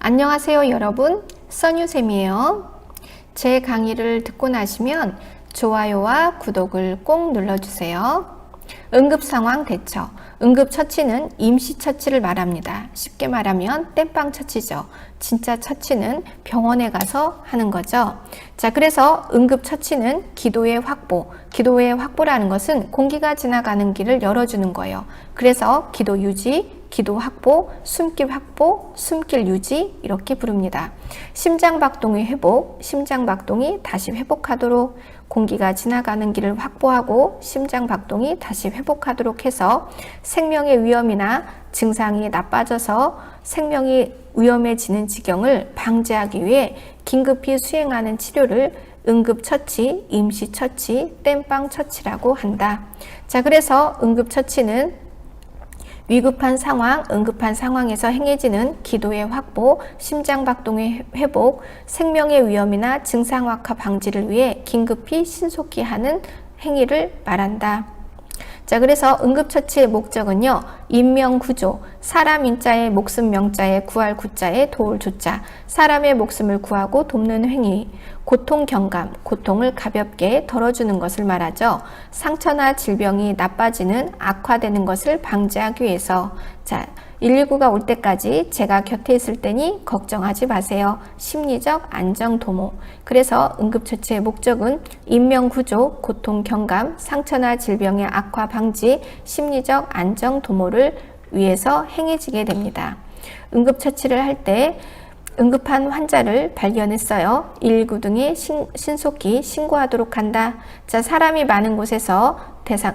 안녕하세요 여러분, 써뉴쌤이에요. 제 강의를 듣고 나시면 좋아요와 구독을 꼭 눌러주세요. 응급상황 대처. 응급처치는 임시처치를 말합니다. 쉽게 말하면 땜빵처치죠. 진짜 처치는 병원에 가서 하는 거죠. 자, 그래서 응급처치는 기도의 확보. 기도의 확보라는 것은 공기가 지나가는 길을 열어주는 거예요. 그래서 기도 유지, 기도 확보, 숨길 확보, 숨길 유지 이렇게 부릅니다. 심장박동의 회복, 심장박동이 다시 회복하도록 공기가 지나가는 길을 확보하고 심장박동이 다시 회복하도록 해서 생명의 위험이나 증상이 나빠져서 생명이 위험해지는 지경을 방지하기 위해 긴급히 수행하는 치료를 응급처치, 임시처치, 땜빵처치라고 한다. 자, 그래서 응급처치는 위급한 상황, 응급한 상황에서 행해지는 기도의 확보, 심장박동의 회복, 생명의 위험이나 증상 악화 방지를 위해 긴급히 신속히 하는 행위를 말한다. 자, 그래서 응급처치의 목적은요, 인명구조, 사람 인자에 목숨 명자에 구할 구자에 도울 조자, 사람의 목숨을 구하고 돕는 행위, 고통 경감, 고통을 가볍게 덜어주는 것을 말하죠. 상처나 질병이 나빠지는 악화되는 것을 방지하기 위해서. 자, 119가 올 때까지 제가 곁에 있을 테니 걱정하지 마세요. 심리적 안정 도모. 그래서 응급처치의 목적은 인명구조, 고통 경감, 상처나 질병의 악화 방지, 심리적 안정 도모를 위해서 행해지게 됩니다. 응급처치를 할 때 응급한 환자를 발견했어요. 119 등에 신속히 신고하도록 한다. 자, 사람이 많은 곳에서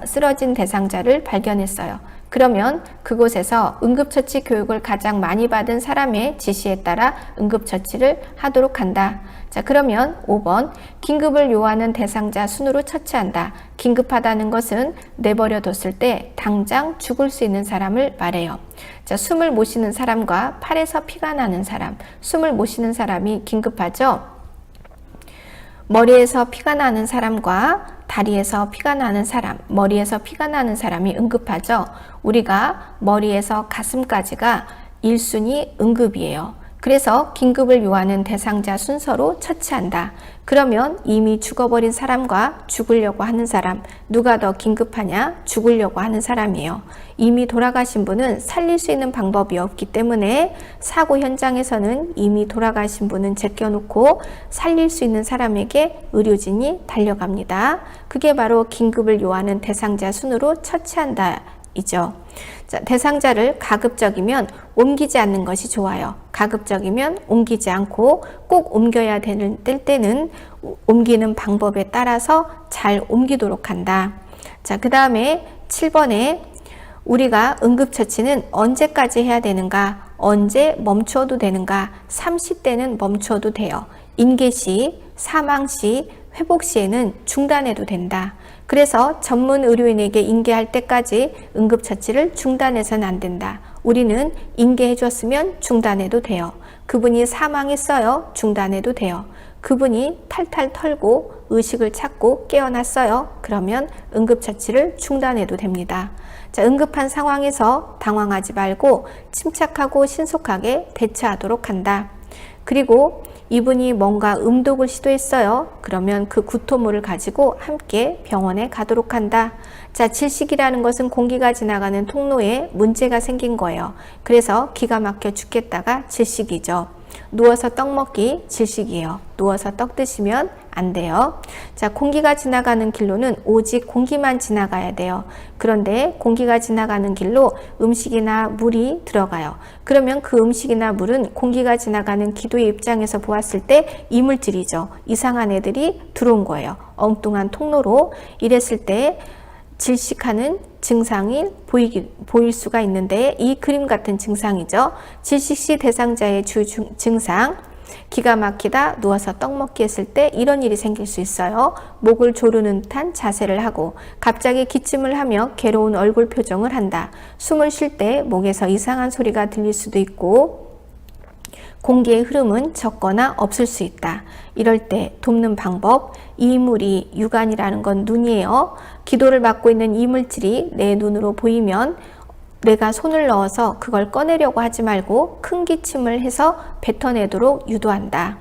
쓰러진 대상자를 발견했어요. 그러면 그곳에서 응급처치 교육을 가장 많이 받은 사람의 지시에 따라 응급처치를 하도록 한다. 자, 그러면 5번 긴급을 요하는 대상자 순으로 처치한다. 긴급하다는 것은 내버려 뒀을 때 당장 죽을 수 있는 사람을 말해요. 자, 숨을 못 쉬는 사람과 팔에서 피가 나는 사람, 숨을 못 쉬는 사람이 긴급하죠. 머리에서 피가 나는 사람과 다리에서 피가 나는 사람, 머리에서 피가 나는 사람이 응급하죠. 우리가 머리에서 가슴까지가 1순위 응급이에요. 그래서 긴급을 요하는 대상자 순서로 처치한다. 그러면 이미 죽어버린 사람과 죽으려고 하는 사람, 누가 더 긴급하냐? 죽으려고 하는 사람이에요. 이미 돌아가신 분은 살릴 수 있는 방법이 없기 때문에 사고 현장에서는 이미 돌아가신 분은 제껴놓고 살릴 수 있는 사람에게 의료진이 달려갑니다. 그게 바로 긴급을 요하는 대상자 순으로 처치한다. 이죠. 자, 대상자를 가급적이면 옮기지 않는 것이 좋아요. 가급적이면 옮기지 않고 꼭 옮겨야 될 때는 옮기는 방법에 따라서 잘 옮기도록 한다. 자, 그 다음에 7번에 우리가 응급처치는 언제까지 해야 되는가? 언제 멈춰도 되는가? 30대는 멈춰도 돼요. 인계시, 사망시, 회복시에는 중단해도 된다. 그래서 전문 의료인에게 인계할 때까지 응급처치를 중단해서는 안 된다. 우리는 인계해 줬으면 중단해도 돼요. 그분이 사망했어요. 중단해도 돼요. 그분이 탈탈 털고 의식을 찾고 깨어났어요. 그러면 응급처치를 중단해도 됩니다. 자, 응급한 상황에서 당황하지 말고 침착하고 신속하게 대처하도록 한다. 그리고 이분이 뭔가 음독을 시도했어요. 그러면 그 구토물을 가지고 함께 병원에 가도록 한다. 자, 질식이라는 것은 공기가 지나가는 통로에 문제가 생긴 거예요. 그래서 기가 막혀 죽겠다가 질식이죠. 누워서 떡 먹기 질식이에요. 누워서 떡 드시면 안 돼요. 자, 공기가 지나가는 길로는 오직 공기만 지나가야 돼요. 그런데 공기가 지나가는 길로 음식이나 물이 들어가요. 그러면 그 음식이나 물은 공기가 지나가는 기도의 입장에서 보았을 때 이물질이죠. 이상한 애들이 들어온 거예요. 엉뚱한 통로로. 이랬을 때 질식하는 증상이 보일 수가 있는데 이 그림 같은 증상이죠. 질식시 대상자의 주 증상, 기가 막히다, 누워서 떡 먹기 했을 때 이런 일이 생길 수 있어요. 목을 조르는 듯한 자세를 하고 갑자기 기침을 하며 괴로운 얼굴 표정을 한다. 숨을 쉴 때 목에서 이상한 소리가 들릴 수도 있고 공기의 흐름은 적거나 없을 수 있다. 이럴 때 돕는 방법, 이물이 유관이라는 건 눈이에요. 기도를 받고 있는 이물질이 내 눈으로 보이면 뇌가 손을 넣어서 그걸 꺼내려고 하지 말고 큰 기침을 해서 뱉어내도록 유도한다.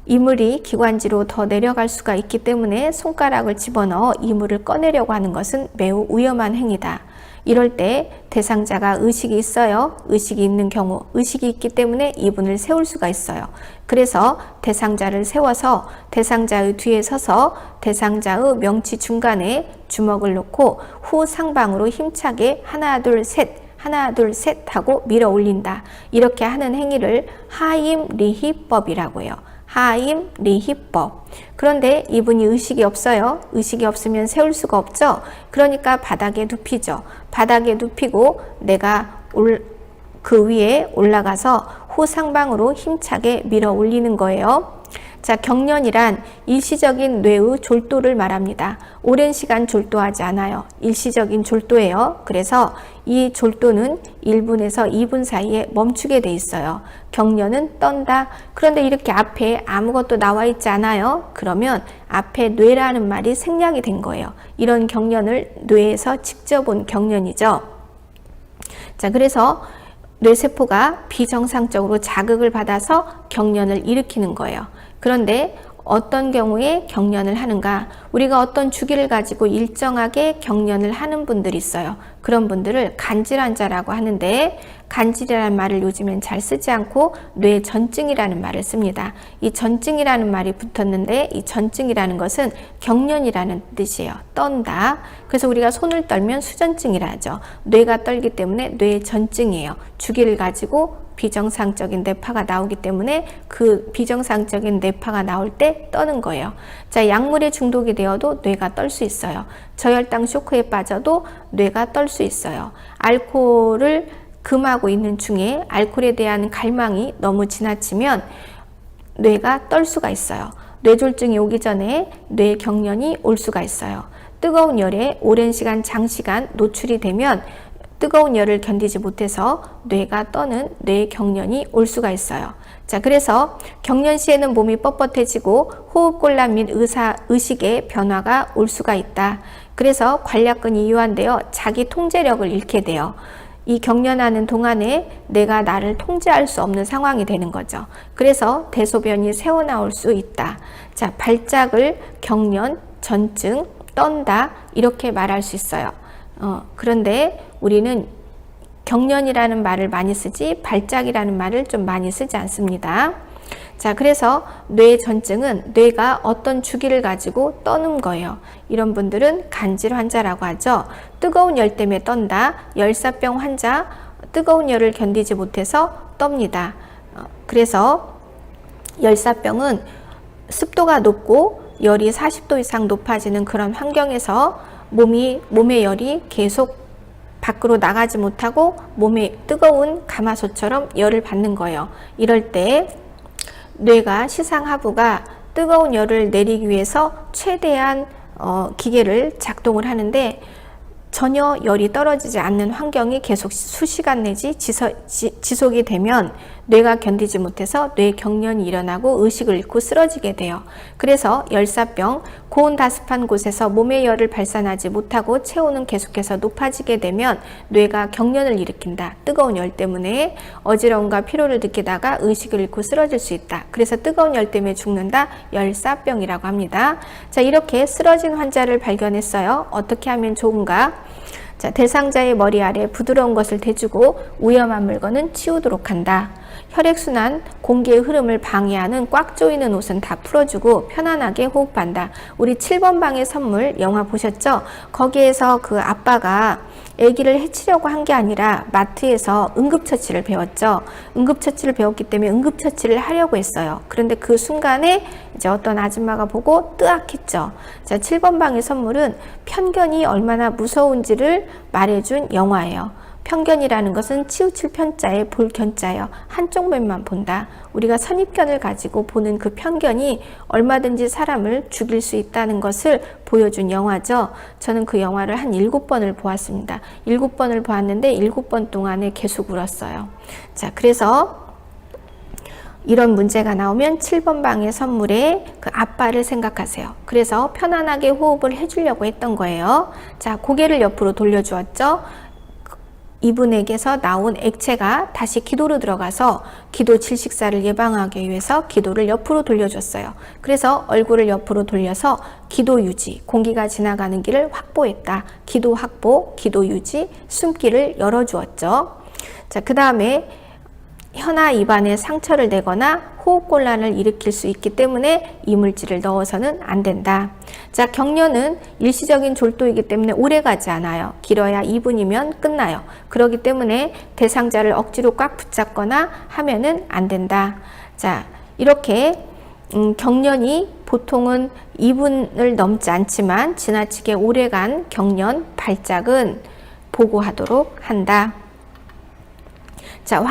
이물이 기관지로 더 내려갈 수가 있기 때문에 손가락을 집어넣어 이물을 꺼내려고 하는 것은 매우 위험한 행위다. 이럴 때 대상자가 의식이 있어요. 의식이 있는 경우, 의식이 있기 때문에 이분을 세울 수가 있어요. 그래서 대상자를 세워서 대상자의 뒤에 서서 대상자의 명치 중간에 주먹을 놓고 후 상방으로 힘차게 하나 둘 셋 하나 둘 셋 하고 밀어 올린다. 이렇게 하는 행위를 하임 리히법이라고 해요. 하임 리히법. 그런데 이분이 의식이 없어요. 의식이 없으면 세울 수가 없죠. 그러니까 바닥에 눕히죠. 바닥에 눕히고 내가 그 위에 올라가서 후상방으로 힘차게 밀어 올리는 거예요. 자, 경련이란 일시적인 뇌의 졸도를 말합니다. 오랜 시간 졸도하지 않아요. 일시적인 졸도예요. 그래서 이 졸도는 1분에서 2분 사이에 멈추게 돼 있어요. 경련은 떤다. 그런데 이렇게 앞에 아무것도 나와 있지 않아요. 그러면 앞에 뇌라는 말이 생략이 된 거예요. 이런 경련을 뇌에서 직접 온 경련이죠. 자, 그래서 뇌세포가 비정상적으로 자극을 받아서 경련을 일으키는 거예요. 그런데 어떤 경우에 경련을 하는가? 우리가 어떤 주기를 가지고 일정하게 경련을 하는 분들이 있어요. 그런 분들을 간질환자라고 하는데, 간질이라는 말을 요즘엔 잘 쓰지 않고 뇌전증이라는 말을 씁니다. 이 전증이라는 말이 붙었는데, 이 전증이라는 것은 경련이라는 뜻이에요. 떤다. 그래서 우리가 손을 떨면 수전증이라 하죠. 뇌가 떨기 때문에 뇌전증이에요. 주기를 가지고 비정상적인 뇌파가 나오기 때문에 그 비정상적인 뇌파가 나올 때 떠는 거예요. 자, 약물에 중독이 되어도 뇌가 떨 수 있어요. 저혈당 쇼크에 빠져도 뇌가 떨 수 있어요. 알코올을 금하고 있는 중에 알코올에 대한 갈망이 너무 지나치면 뇌가 떨 수가 있어요. 뇌졸중이 오기 전에 뇌경련이 올 수가 있어요. 뜨거운 열에 오랜 시간, 장시간 노출이 되면 뜨거운 열을 견디지 못해서 뇌가 떠는 뇌경련이 올 수가 있어요. 자, 그래서 경련 시에는 몸이 뻣뻣해지고 호흡곤란 및 의식의 변화가 올 수가 있다. 그래서 관략근이 이완되어 자기 통제력을 잃게 돼요. 이 경련하는 동안에 내가 나를 통제할 수 없는 상황이 되는 거죠. 그래서 대소변이 새어나올 수 있다. 자, 발작을 경련, 전증, 떤다 이렇게 말할 수 있어요. 그런데 우리는 경련이라는 말을 많이 쓰지 발작이라는 말을 좀 많이 쓰지 않습니다. 자, 그래서 뇌전증은 뇌가 어떤 주기를 가지고 떠는 거예요. 이런 분들은 간질 환자라고 하죠. 뜨거운 열 때문에 떤다. 열사병 환자, 뜨거운 열을 견디지 못해서 떱니다. 그래서 열사병은 습도가 높고 열이 40도 이상 높아지는 그런 환경에서 몸의 열이 계속 밖으로 나가지 못하고 몸에 뜨거운 가마솥처럼 열을 받는 거예요. 이럴 때 뇌가 시상하부가 뜨거운 열을 내리기 위해서 최대한 기계를 작동을 하는데 전혀 열이 떨어지지 않는 환경이 계속 수시간 내지 지속이 되면 뇌가 견디지 못해서 뇌경련이 일어나고 의식을 잃고 쓰러지게 돼요. 그래서 열사병, 고온다습한 곳에서 몸의 열을 발산하지 못하고 체온은 계속해서 높아지게 되면 뇌가 경련을 일으킨다. 뜨거운 열 때문에 어지러움과 피로를 느끼다가 의식을 잃고 쓰러질 수 있다. 그래서 뜨거운 열 때문에 죽는다. 열사병이라고 합니다. 자, 이렇게 쓰러진 환자를 발견했어요. 어떻게 하면 좋은가? 자, 대상자의 머리 아래 부드러운 것을 대주고 위험한 물건은 치우도록 한다. 혈액순환, 공기의 흐름을 방해하는 꽉 조이는 옷은 다 풀어주고 편안하게 호흡한다. 우리 7번 방의 선물 영화 보셨죠? 거기에서 그 아빠가 아기를 해치려고 한 게 아니라 마트에서 응급처치를 배웠죠. 응급처치를 배웠기 때문에 응급처치를 하려고 했어요. 그런데 그 순간에 이제 어떤 아줌마가 보고 뜨악했죠. 자, 7번 방의 선물은 편견이 얼마나 무서운지를 말해준 영화예요. 편견이라는 것은 치우칠 편자에 볼 견자예요. 한쪽 면만 본다. 우리가 선입견을 가지고 보는 그 편견이 얼마든지 사람을 죽일 수 있다는 것을 보여준 영화죠. 저는 그 영화를 한 7번을 보았습니다. 7번을 보았는데 7번 동안에 계속 울었어요. 자, 그래서 이런 문제가 나오면 7번 방의 선물에 그 아빠를 생각하세요. 그래서 편안하게 호흡을 해주려고 했던 거예요. 자, 고개를 옆으로 돌려주었죠. 이분에게서 나온 액체가 다시 기도로 들어가서 기도 질식사를 예방하기 위해서 기도를 옆으로 돌려줬어요. 그래서 얼굴을 옆으로 돌려서 기도 유지, 공기가 지나가는 길을 확보했다. 기도 확보, 기도 유지, 숨길을 열어주었죠. 자, 그 다음에 혀나 입안에 상처를 내거나 호흡곤란을 일으킬 수 있기 때문에 이물질을 넣어서는 안 된다. 자, 경련은 일시적인 졸도이기 때문에 오래 가지 않아요. 길어야 2분이면 끝나요. 그렇기 때문에 대상자를 억지로 꽉 붙잡거나 하면은 안 된다. 자, 이렇게 경련이 보통은 2분을 넘지 않지만 지나치게 오래간 경련 발작은 보고하도록 한다. 자,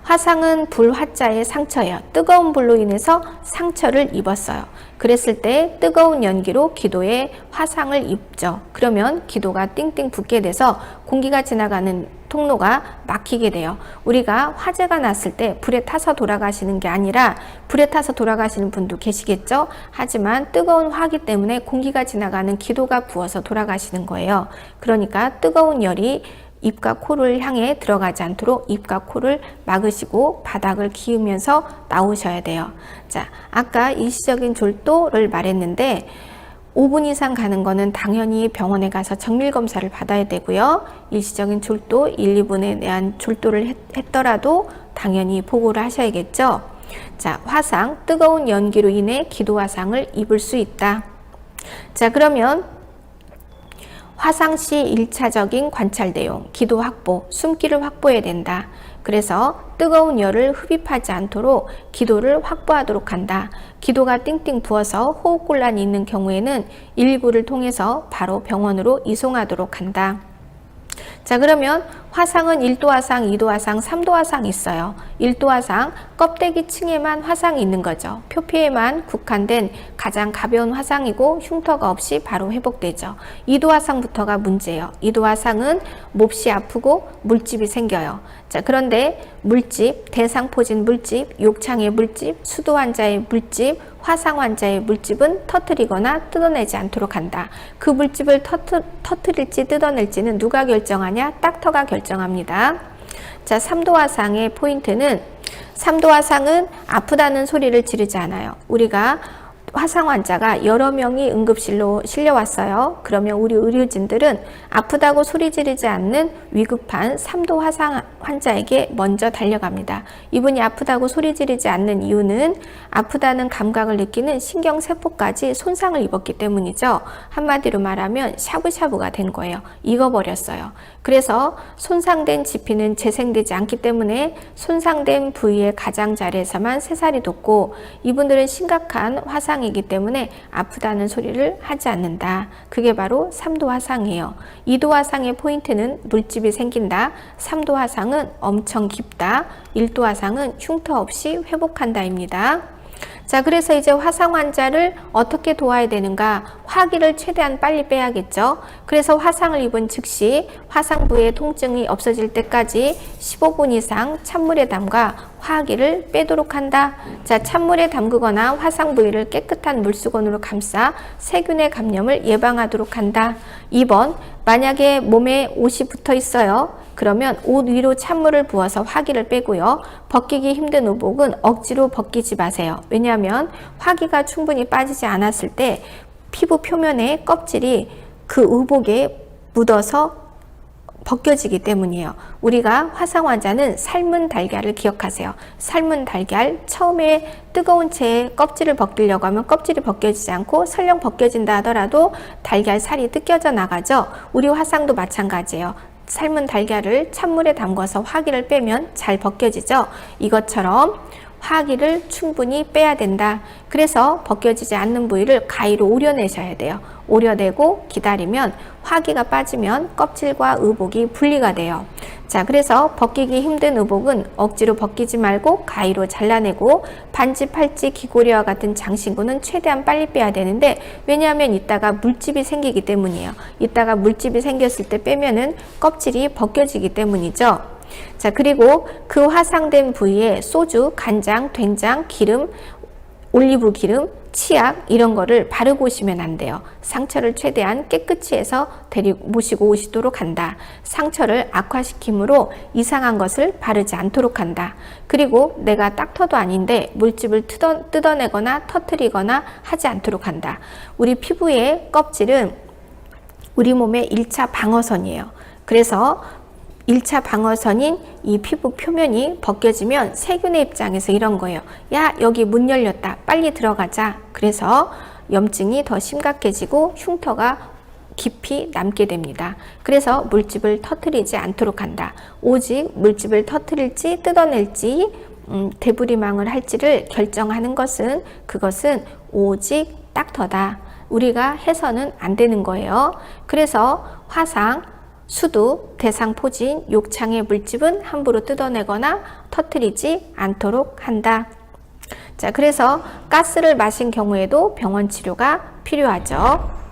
화상은 불화자의 상처예요. 뜨거운 불로 인해서 상처를 입었어요. 그랬을 때 뜨거운 연기로 기도에 화상을 입죠. 그러면 기도가 띵띵 붓게 돼서 공기가 지나가는 통로가 막히게 돼요. 우리가 화재가 났을 때 불에 타서 돌아가시는 게 아니라 불에 타서 돌아가시는 분도 계시겠죠. 하지만 뜨거운 화기 때문에 공기가 지나가는 기도가 부어서 돌아가시는 거예요. 그러니까 뜨거운 열이 입과 코를 향해 들어가지 않도록 입과 코를 막으시고 바닥을 기으면서 나오셔야 돼요. 자, 아까 일시적인 졸도를 말했는데 5분 이상 가는 거는 당연히 병원에 가서 정밀검사를 받아야 되고요. 일시적인 졸도 1, 2분에 대한 졸도를 했더라도 당연히 보고를 하셔야겠죠. 자, 화상, 뜨거운 연기로 인해 기도 화상을 입을 수 있다. 자, 그러면 화상 시 1차적인 관찰 내용, 기도 확보, 숨기를 확보해야 된다. 그래서 뜨거운 열을 흡입하지 않도록 기도를 확보하도록 한다. 기도가 띵띵 부어서 호흡곤란이 있는 경우에는 119를 통해서 바로 병원으로 이송하도록 한다. 자, 그러면 화상은 1도 화상, 2도 화상, 3도 화상이 있어요. 1도 화상, 껍데기 층에만 화상이 있는 거죠. 표피에만 국한된 가장 가벼운 화상이고 흉터가 없이 바로 회복되죠. 2도 화상부터가 문제예요. 2도 화상은 몹시 아프고 물집이 생겨요. 자, 그런데 물집, 대상포진 물집, 욕창의 물집, 수도 환자의 물집, 화상 환자의 물집은 터뜨리거나 뜯어내지 않도록 한다. 그 물집을 터뜨릴지 뜯어낼지는 누가 결정하냐? 닥터가 결정합니다. 자, 3도 화상의 포인트는 3도 화상은 아프다는 소리를 지르지 않아요. 우리가 화상 환자가 여러 명이 응급실로 실려왔어요. 그러면 우리 의료진들은 아프다고 소리 지르지 않는 위급한 3도 화상 환자에게 먼저 달려갑니다. 이분이 아프다고 소리 지르지 않는 이유는 아프다는 감각을 느끼는 신경세포까지 손상을 입었기 때문이죠. 한마디로 말하면 샤브샤브가 된 거예요. 익어버렸어요. 그래서 손상된 지피는 재생되지 않기 때문에 손상된 부위의 가장자리에서만 새살이 돋고 이분들은 심각한 화상이기 때문에 아프다는 소리를 하지 않는다. 그게 바로 3도 화상이에요. 2도 화상의 포인트는 물집이 생긴다. 3도 화상은 엄청 깊다. 1도 화상은 흉터 없이 회복한다입니다. 자, 그래서 이제 화상 환자를 어떻게 도와야 되는가? 화기를 최대한 빨리 빼야겠죠. 그래서 화상을 입은 즉시 화상 부위의 통증이 없어질 때까지 15분 이상 찬물에 담가 화기를 빼도록 한다. 자, 찬물에 담그거나 화상 부위를 깨끗한 물수건으로 감싸 세균의 감염을 예방하도록 한다. 2번, 만약에 몸에 옷이 붙어 있어요. 그러면 옷 위로 찬물을 부어서 화기를 빼고요. 벗기기 힘든 의복은 억지로 벗기지 마세요. 왜냐하면 화기가 충분히 빠지지 않았을 때 피부 표면에 껍질이 그 의복에 묻어서 벗겨지기 때문이에요. 우리가 화상 환자는 삶은 달걀을 기억하세요. 삶은 달걀, 처음에 뜨거운 채에 껍질을 벗기려고 하면 껍질이 벗겨지지 않고 설령 벗겨진다 하더라도 달걀 살이 뜯겨져 나가죠. 우리 화상도 마찬가지예요. 삶은 달걀을 찬물에 담궈서 화기를 빼면 잘 벗겨지죠. 이것처럼 화기를 충분히 빼야 된다. 그래서 벗겨지지 않는 부위를 가위로 오려내셔야 돼요. 오려내고 기다리면 화기가 빠지면 껍질과 의복이 분리가 돼요. 자, 그래서 벗기기 힘든 의복은 억지로 벗기지 말고 가위로 잘라내고 반지, 팔찌, 귀고리와 같은 장신구는 최대한 빨리 빼야 되는데 왜냐하면 이따가 물집이 생기기 때문이에요. 이따가 물집이 생겼을 때 빼면은 껍질이 벗겨지기 때문이죠. 자, 그리고 그 화상된 부위에 소주, 간장, 된장, 기름, 올리브 기름, 치약 이런 거를 바르고 오시면 안 돼요. 상처를 최대한 깨끗이 해서 모시고 오시도록 한다. 상처를 악화시킴으로 이상한 것을 바르지 않도록 한다. 그리고 내가 닥터도 아닌데 물집을 뜯어내거나 터뜨리거나 하지 않도록 한다. 우리 피부의 껍질은 우리 몸의 1차 방어선이에요. 그래서 1차 방어선인 이 피부 표면이 벗겨지면 세균의 입장에서 이런 거예요. 야, 여기 문 열렸다. 빨리 들어가자. 그래서 염증이 더 심각해지고 흉터가 깊이 남게 됩니다. 그래서 물집을 터뜨리지 않도록 한다. 오직 물집을 터뜨릴지 뜯어낼지 대부리망을 할지를 결정하는 것은 그것은 오직 닥터다. 우리가 해서는 안 되는 거예요. 그래서 화상, 수두, 대상포진, 욕창의 물집은 함부로 뜯어내거나 터뜨리지 않도록 한다. 자, 그래서 가스를 마신 경우에도 병원 치료가 필요하죠.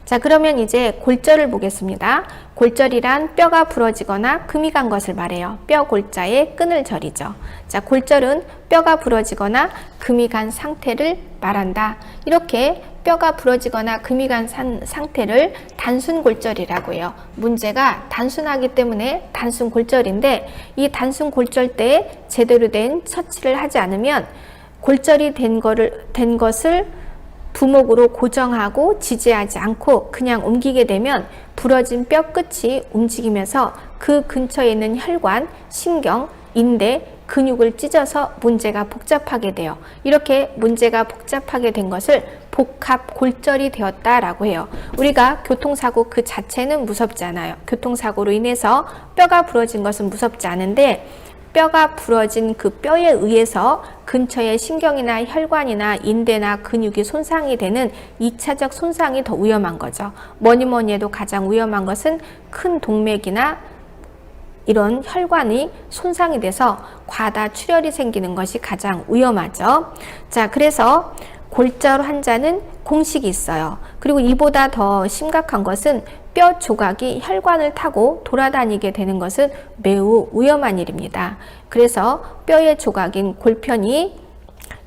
자, 그러면 이제 골절을 보겠습니다. 골절이란 뼈가 부러지거나 금이 간 것을 말해요. 뼈 골자의 끈을 절이죠. 자, 골절은 뼈가 부러지거나 금이 간 상태를 말한다. 이렇게 뼈가 부러지거나 금이 간 상태를 단순 골절이라고 해요. 문제가 단순하기 때문에 단순 골절인데 이 단순 골절 때 제대로 된 처치를 하지 않으면 골절이 된 것을 부목으로 고정하고 지지하지 않고 그냥 옮기게 되면 부러진 뼈 끝이 움직이면서 그 근처에 있는 혈관, 신경, 인대, 근육을 찢어서 문제가 복잡하게 돼요. 이렇게 문제가 복잡하게 된 것을 복합 골절이 되었다라고 해요. 우리가 교통사고 그 자체는 무섭지 않아요. 교통사고로 인해서 뼈가 부러진 것은 무섭지 않은데 뼈가 부러진 그 뼈에 의해서 근처의 신경이나 혈관이나 인대나 근육이 손상이 되는 2차적 손상이 더 위험한 거죠. 뭐니 해도 가장 위험한 것은 큰 동맥이나 이런 혈관이 손상이 돼서 과다 출혈이 생기는 것이 가장 위험하죠. 자, 그래서 골절 환자는 공식이 있어요. 그리고 이보다 더 심각한 것은 뼈 조각이 혈관을 타고 돌아다니게 되는 것은 매우 위험한 일입니다. 그래서 뼈의 조각인 골편이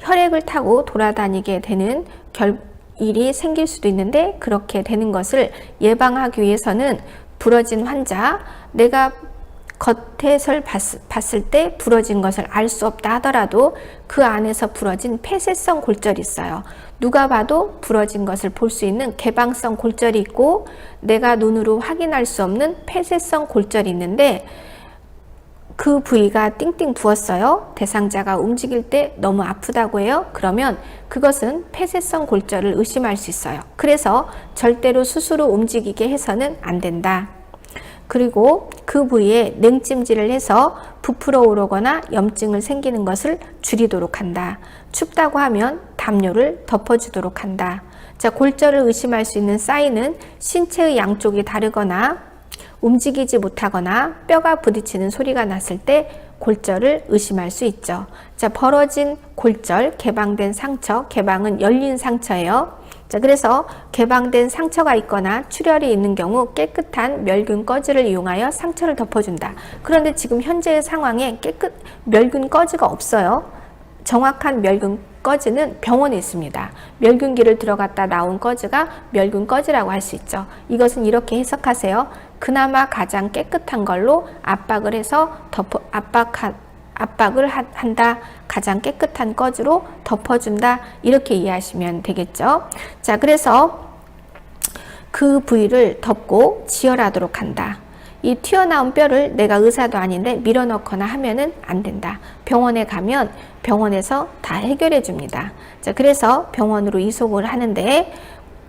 혈액을 타고 돌아다니게 되는 일이 생길 수도 있는데 그렇게 되는 것을 예방하기 위해서는 부러진 환자, 내가 겉에서 봤을 때 부러진 것을 알 수 없다 하더라도 그 안에서 부러진 폐쇄성 골절이 있어요. 누가 봐도 부러진 것을 볼 수 있는 개방성 골절이 있고 내가 눈으로 확인할 수 없는 폐쇄성 골절이 있는데 그 부위가 띵띵 부었어요. 대상자가 움직일 때 너무 아프다고 해요. 그러면 그것은 폐쇄성 골절을 의심할 수 있어요. 그래서 절대로 스스로 움직이게 해서는 안 된다. 그리고 그 부위에 냉찜질을 해서 부풀어 오르거나 염증을 생기는 것을 줄이도록 한다. 춥다고 하면 담요를 덮어주도록 한다. 자, 골절을 의심할 수 있는 사인은 신체의 양쪽이 다르거나 움직이지 못하거나 뼈가 부딪히는 소리가 났을 때 골절을 의심할 수 있죠. 자, 벌어진 골절, 개방된 상처, 개방은 열린 상처예요. 자, 그래서 개방된 상처가 있거나 출혈이 있는 경우 깨끗한 멸균 꺼지를 이용하여 상처를 덮어준다. 그런데 지금 현재의 상황에 멸균 꺼지가 없어요. 정확한 멸균 꺼지는 병원에 있습니다. 멸균기를 들어갔다 나온 꺼지가 멸균 꺼지라고 할 수 있죠. 이것은 이렇게 해석하세요. 그나마 가장 깨끗한 걸로 압박을 해서 압박을 한다. 가장 깨끗한 꺼지로 덮어준다. 이렇게 이해하시면 되겠죠. 자, 그래서 그 부위를 덮고 지혈하도록 한다. 이 튀어나온 뼈를 내가 의사도 아닌데 밀어넣거나 하면은 안 된다. 병원에 가면 병원에서 다 해결해 줍니다. 자, 그래서 병원으로 이송을 하는데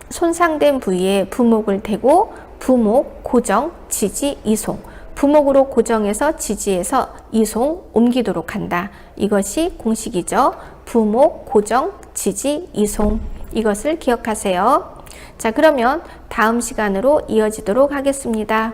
손상된 부위에 부목을 대고 부목, 고정, 지지, 이송. 부목으로 고정해서 지지해서 이송, 옮기도록 한다. 이것이 공식이죠. 부목, 고정, 지지, 이송. 이것을 기억하세요. 자, 그러면 다음 시간으로 이어지도록 하겠습니다.